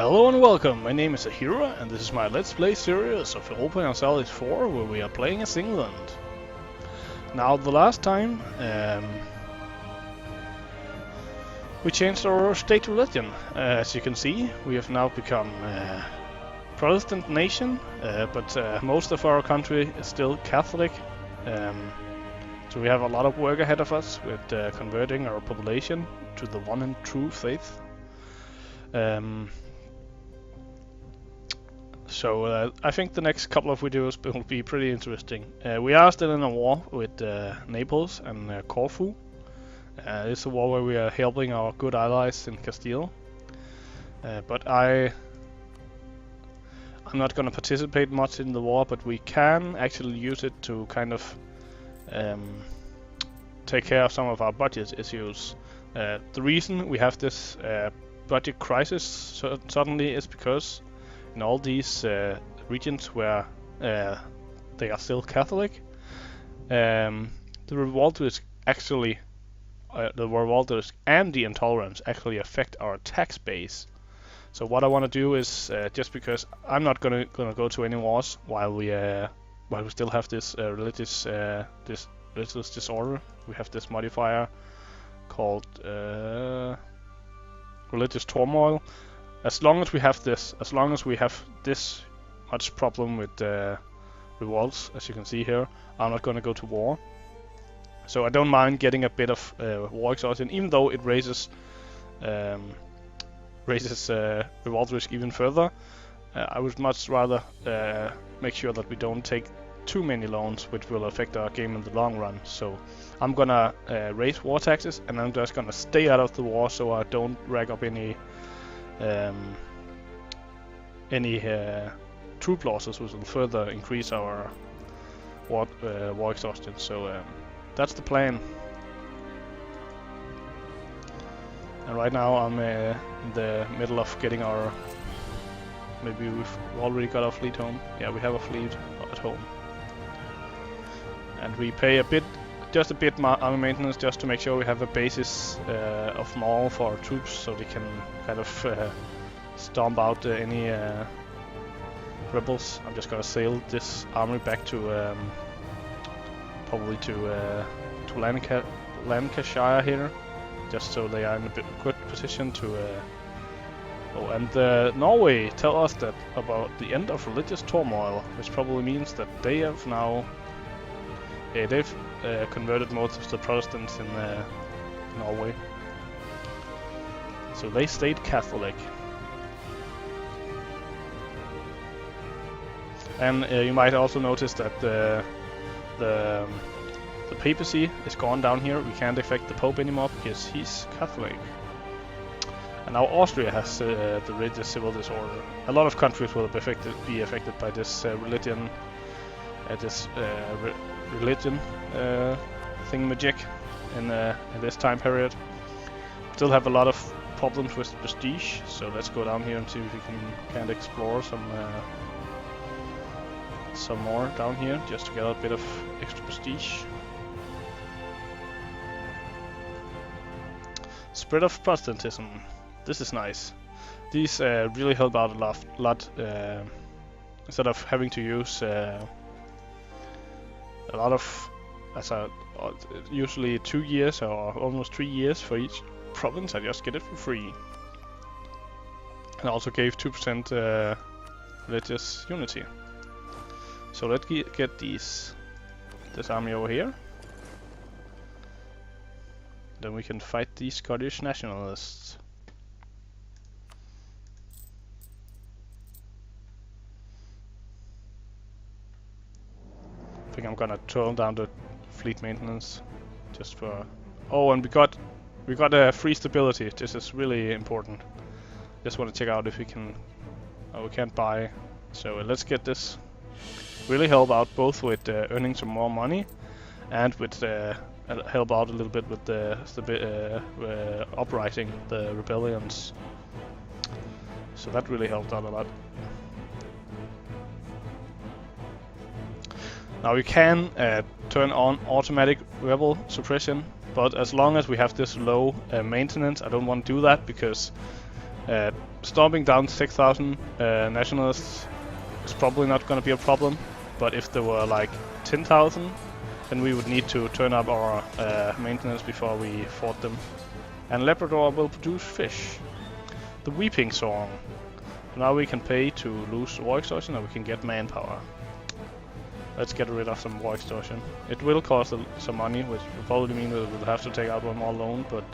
Hello and welcome, my name is Ahira and this is my Let's Play series of Europa Universalis 4 where we are playing as England. Now the last time we changed our state religion. As you can see, we have now become a Protestant nation, but most of our country is still Catholic. So we have a lot of work ahead of us with converting our population to the one and true faith. So I think the next couple of videos will be pretty interesting. We are still in a war with Naples and Corfu. It's a war where we are helping our good allies in Castile. But I'm not going to participate much in the war, but we can actually use it to kind of take care of some of our budget issues. The reason we have this budget crisis suddenly is because in all these regions where they are still Catholic, the revolt is actually the revolters and the intolerance actually affect our tax base. So what I want to do is just because I'm not gonna go to any wars while we still have this religious disorder. We have this modifier called religious turmoil. As long as we have this, much problem with revolts, as you can see here, I'm not going to go to war. So I don't mind getting a bit of war exhaustion, even though it raises revolt risk even further. I would much rather make sure that we don't take too many loans, which will affect our game in the long run. So I'm gonna raise war taxes, and I'm just gonna stay out of the war so I don't rack up any troop losses, which will further increase our war exhaustion. So that's the plan. And right now I'm in the middle of getting our... Maybe we've already got our fleet home. Yeah, we have a fleet at home. And we pay just a bit army maintenance just to make sure we have a basis of more for our troops, so they can kind of stomp out any rebels. I'm just gonna sail this army back to probably to Lancashire here, just so they are in a good position to. Oh, and Norway tell us that about the end of religious turmoil, which probably means that they have now. Yeah, they've converted most of the Protestants in Norway. So they stayed Catholic. And you might also notice that the papacy is gone down here. We can't affect the Pope anymore because he's Catholic. And now Austria has the religious civil disorder. A lot of countries will be affected by this religion thingamajig in this time period. Still have a lot of problems with prestige, so let's go down here and see if we can explore some more down here, just to get a bit of extra prestige. Spread of Protestantism. This is nice. These really help out a lot instead of having to use a lot of, usually 2 years or almost 3 years for each province. I just get it for free. And I also gave 2% religious unity. So let's get this army over here. Then we can fight these Scottish nationalists. I think I'm gonna turn down the fleet maintenance just for... Oh, and we got a free stability. This is really important. Just want to check out if we can... Oh, we can't buy. So let's get this. Really help out both with earning some more money and with help out a little bit with the uprising, the rebellions. So that really helped out a lot. Now we can turn on automatic rebel suppression, but as long as we have this low maintenance, I don't want to do that because Stomping down 6,000 nationalists is probably not going to be a problem, but if there were like 10,000, then we would need to turn up our maintenance before we fought them. And Labrador will produce fish. The Weeping Song. Now we can pay to lose war extortion, or we can get manpower. Let's get rid of some war extortion. It will cost some money, which will probably mean that we'll have to take out one more loan, but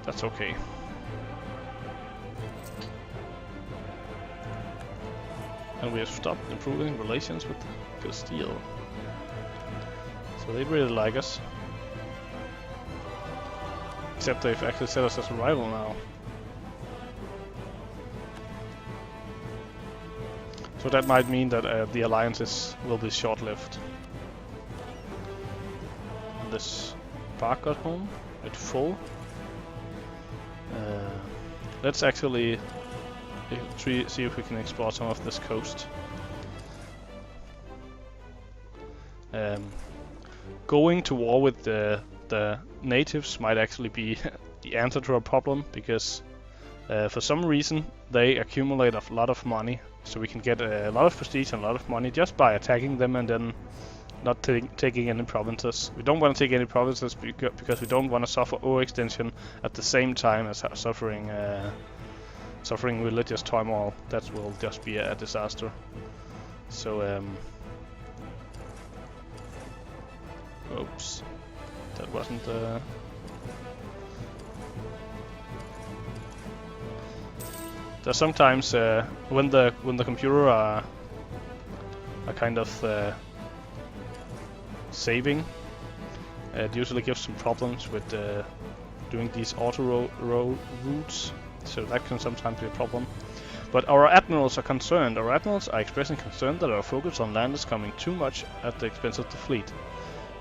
that's okay. And we have stopped improving relations with Castile. So they really like us. Except they've actually set us as a rival now. So that might mean that the alliances will be short-lived. This park got home. It's full. Let's actually see if we can explore some of this coast. Going to war with the natives might actually be the answer to our problem, because for some reason they accumulate a lot of money, so we can get a lot of prestige and a lot of money just by attacking them and then not taking any provinces. We don't want to take any provinces because we don't want to suffer overextension at the same time as suffering religious turmoil. That will just be a disaster. So oops, that wasn't there's sometimes when the computer are kind of saving, it usually gives some problems with doing these auto routes, so that can sometimes be a problem. But our admirals are concerned. Our admirals are expressing concern that our focus on land is coming too much at the expense of the fleet.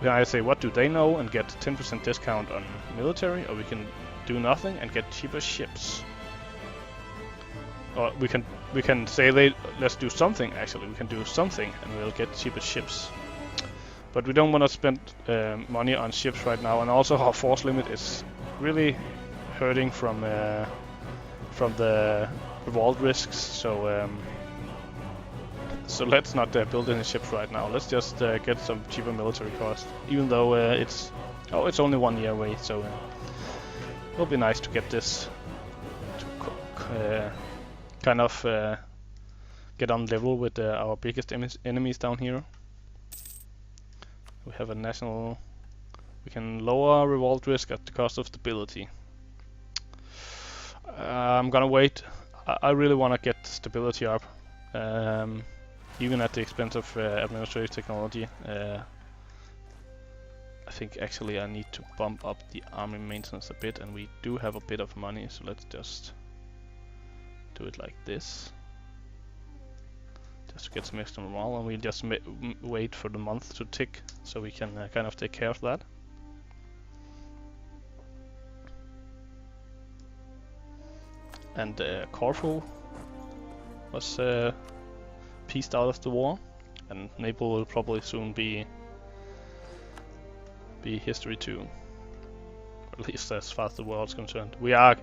We can either say what do they know and get 10% discount on military, or we can do nothing and get cheaper ships. Or we can say let's do something. Actually, we can do something and we'll get cheaper ships. But we don't want to spend money on ships right now, and also our force limit is really hurting from the revolt risks. So so let's not build any ships right now. Let's just get some cheaper military cost, even though it's only 1 year away. So it'll be nice to get this to kind of get on level with our biggest enemies down here. We have a national. We can lower revolt risk at the cost of stability. I'm gonna wait. I really want to get stability up, even at the expense of administrative technology. I think actually I need to bump up the army maintenance a bit, and we do have a bit of money, so let's just do it like this. Just to get some extra morale, and we'll just wait for the month to tick so we can kind of take care of that. And Corfu was pieced out of the war, and Naples will probably soon be history too, or at least as far as the world's concerned. We are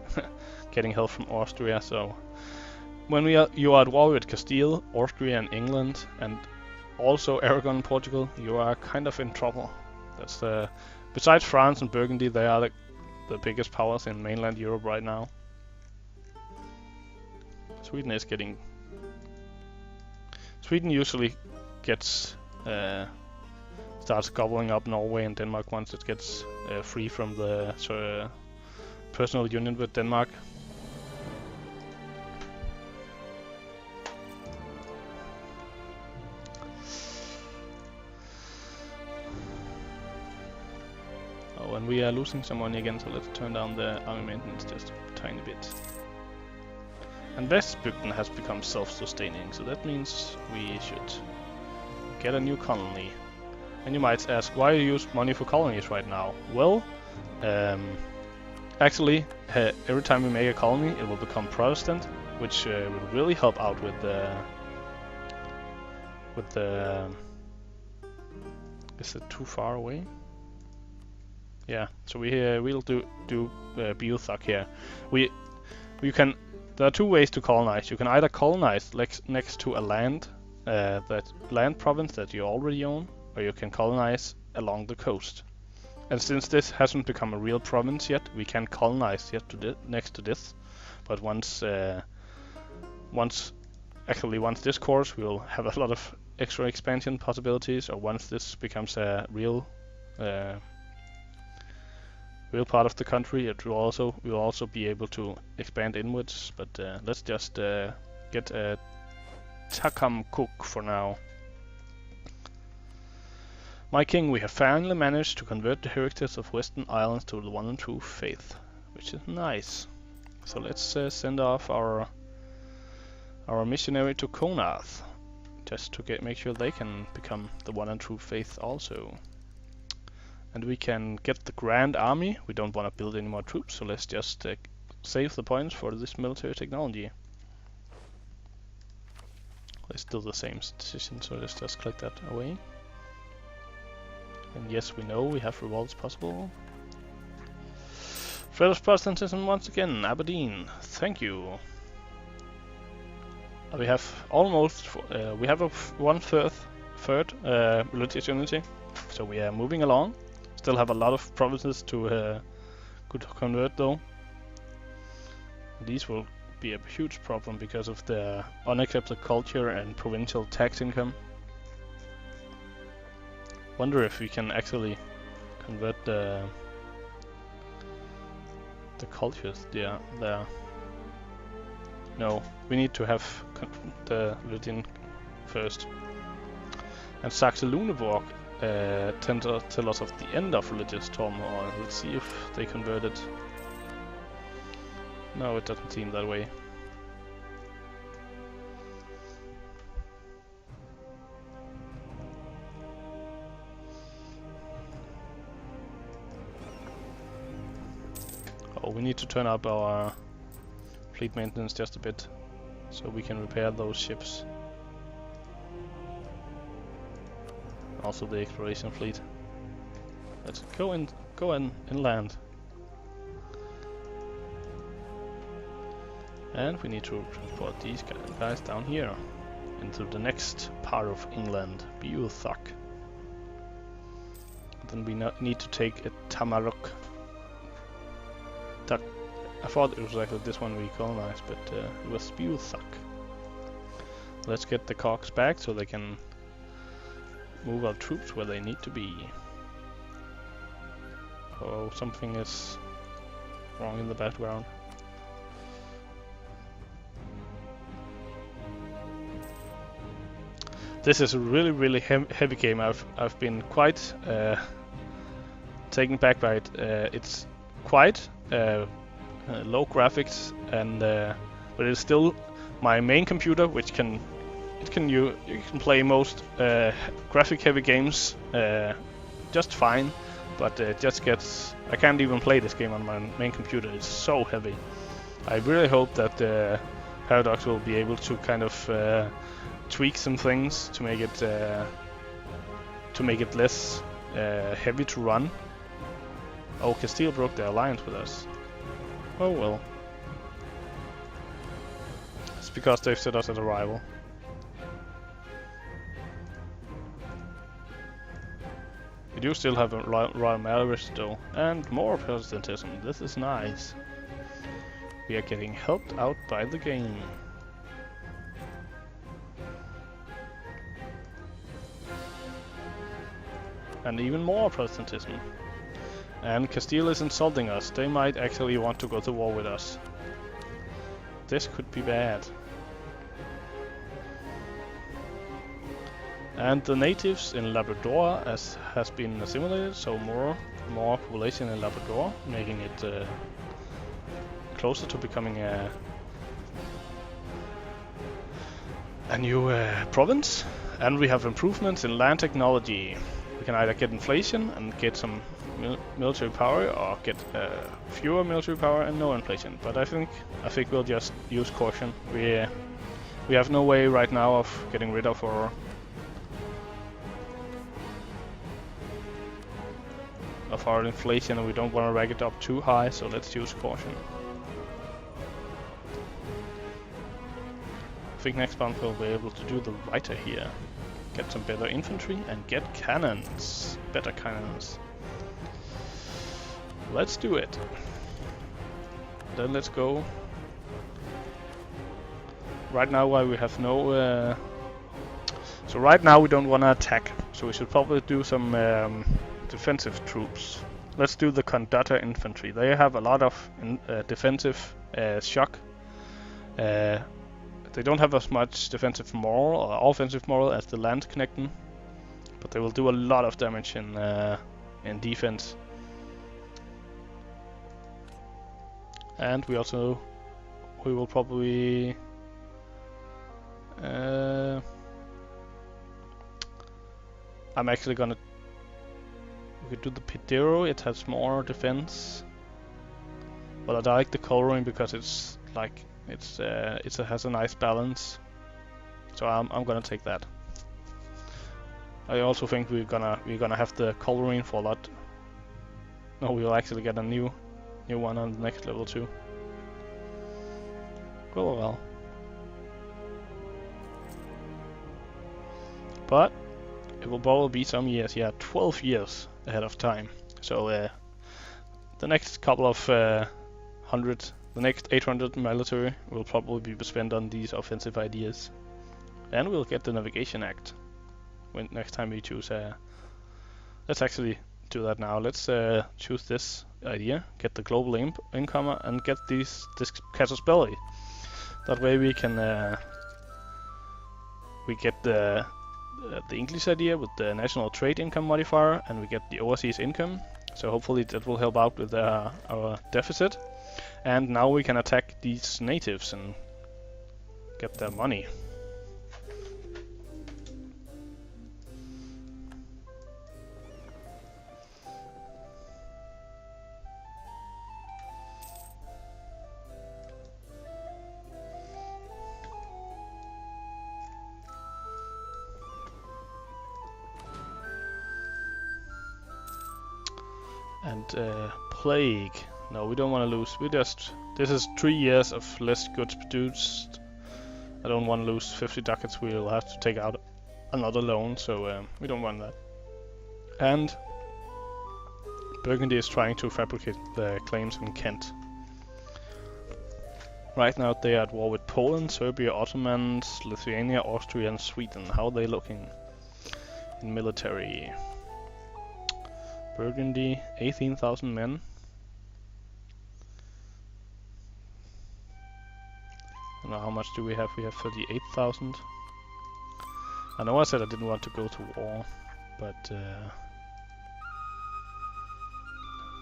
getting help from Austria, so when you are at war with Castile, Austria and England, and also Aragon and Portugal, you are kind of in trouble. That's besides France and Burgundy, they are the biggest powers in mainland Europe right now. Sweden is getting. Sweden usually gets starts gobbling up Norway and Denmark once it gets free from the personal union with Denmark. Oh, and we are losing some money again, so let's turn down the army maintenance just a tiny bit. And Westbygden has become self-sustaining, so that means we should get a new colony. And you might ask, why you use money for colonies right now? Well, actually, every time we make a colony, it will become Protestant, which will really help out with the. Is it too far away? Yeah, so we'll do Beothuck here. You can. There are two ways to colonize. You can either colonize next to a land province that you already own, or you can colonize along the coast. And since this hasn't become a real province yet, we can't colonize yet next to this. But once this course, we'll have a lot of extra expansion possibilities. Or once this becomes a real part of the country, we'll also be able to expand inwards. But let's just get Takamkuk for now. My king, we have finally managed to convert the heritage of Western Islands to the one and true faith, which is nice. So let's send off our missionary to Konath, just to make sure they can become the one and true faith also. And we can get the Grand Army. We don't want to build any more troops, so let's just save the points for this military technology. Let's do the same decision, so let's just click that away. And yes, we know we have revolts possible. Threat of Protestantism once again, Aberdeen. Thank you. We have almost we have a third religious unity, so we are moving along. Still have a lot of provinces to convert though. These will be a huge problem because of the unaccepted culture and provincial tax income. Wonder if we can actually convert the cultures there. No, we need to have the religion first. And Saxe-Luneburg tell us of the end of religious turmoil. Let's see if they convert it. No, it doesn't seem that way. Oh, we need to turn up our fleet maintenance just a bit, so we can repair those ships. Also the exploration fleet. Let's go inland. And we need to transport these guys down here into the next part of England, Beothuck. Then we need to take a Tamaruk. I thought it was actually this one we colonized, but it was Beothuck. Let's get the cogs back so they can move our troops where they need to be. Oh, something is wrong in the background. This is a really heavy game. I've been quite taken back by it. It's quite low graphics, and but it's still my main computer, which you can play most graphic heavy games just fine, but it just gets, I can't even play this game on my main computer. It's so heavy. I really hope that Paradox will be able to kind of tweak some things to make it less heavy to run. Oh, Castile broke their alliance with us. Oh well. It's because they've set us as a rival. We do still have a royal marriage though, and more Protestantism. This is nice. We are getting helped out by the game. And even more Protestantism. And Castile is insulting us. They might actually want to go to war with us. This could be bad. And the natives in Labrador has been assimilated, so more population in Labrador, making it closer to becoming a new province. And we have improvements in land technology. We can either get inflation and get some military power, or get fewer military power and no inflation. But I think we'll just use caution. We have no way right now of getting rid of our of our inflation, and we don't want to rack it up too high, so let's use caution. I think next month we'll be able to do the writer here. Get some better infantry and get cannons. Better cannons. Let's do it. Then let's go. Right now while we have no... So right now we don't want to attack. So we should probably do some defensive troops. Let's do the conductor infantry. They have a lot of defensive shock. They don't have as much defensive moral or offensive moral as the land connecting, but they will do a lot of damage in defense. And we will probably I'm actually gonna. We could do the Pidero. It has more defense, but I like the coloring because it's like it has a nice balance. So I'm gonna take that. I also think we're gonna have the coloring for a lot. No, we'll actually get a new one on the next level too. Oh well. But it will probably be some years, yeah, 12 years ahead of time. So the next couple of the next 800 military will probably be spent on these offensive ideas. And we'll get the Navigation Act when next time we choose. Let's actually do that now. Let's choose this idea, get the global income, and get this casus belli. That way we can we get the English idea with the national trade income modifier, and we get the overseas income. So hopefully that will help out with our deficit. And now we can attack these natives and get their money. And plague. No, we don't want to lose. This is 3 years of less goods produced. I don't want to lose 50 ducats. We'll have to take out another loan, so we don't want that. And Burgundy is trying to fabricate the claims in Kent. Right now they are at war with Poland, Serbia, Ottomans, Lithuania, Austria, and Sweden. How are they looking in military? Burgundy, 18,000 men. And how much do we have? We have 38,000. I know I said I didn't want to go to war, but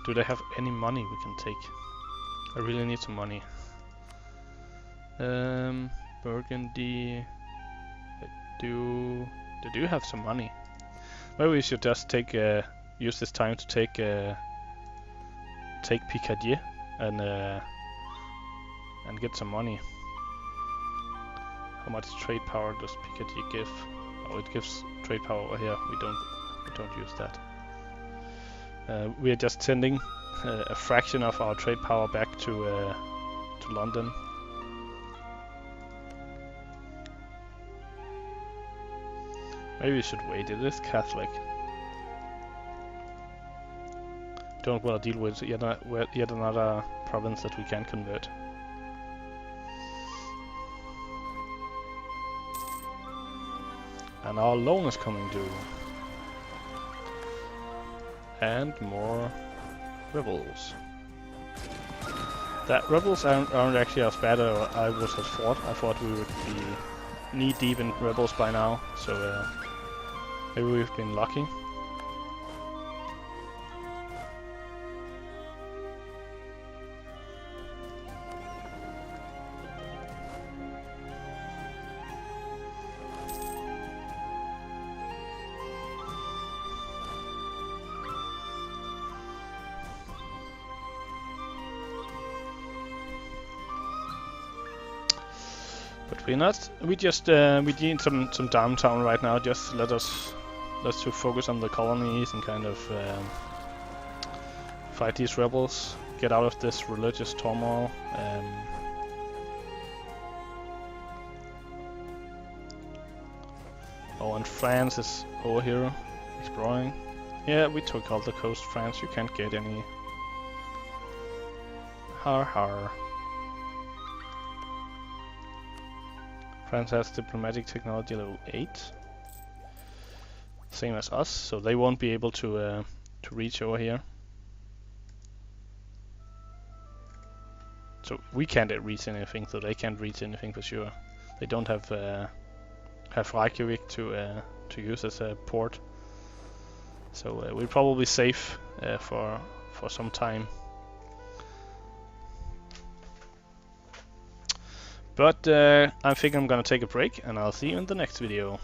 do they have any money we can take? I really need some money. Burgundy, they do have some money. Maybe we should just take use this time to take Picardy and get some money. How much trade power does Picardy give? Oh, it gives trade power over here. We don't use that. We are just sending a fraction of our trade power back to London. Maybe we should wait. It is Catholic. Don't want to deal with yet another province that we can convert. And our loan is coming due. And more rebels. That rebels aren't actually as bad as I would have thought. I thought we would be knee deep in rebels by now, so maybe we've been lucky. We need some downtown right now. Just let's focus on the colonies and kind of fight these rebels, get out of this religious turmoil. Oh, and France is over here exploring. Yeah, we took all the coast, France. You can't get any. Har har. France has diplomatic technology level 8. Same as us, so they won't be able to reach over here. So we can't reach anything, so they can't reach anything for sure. They don't have Reykjavik to use as a port. So we're probably safe for some time. But I think I'm gonna take a break, and I'll see you in the next video.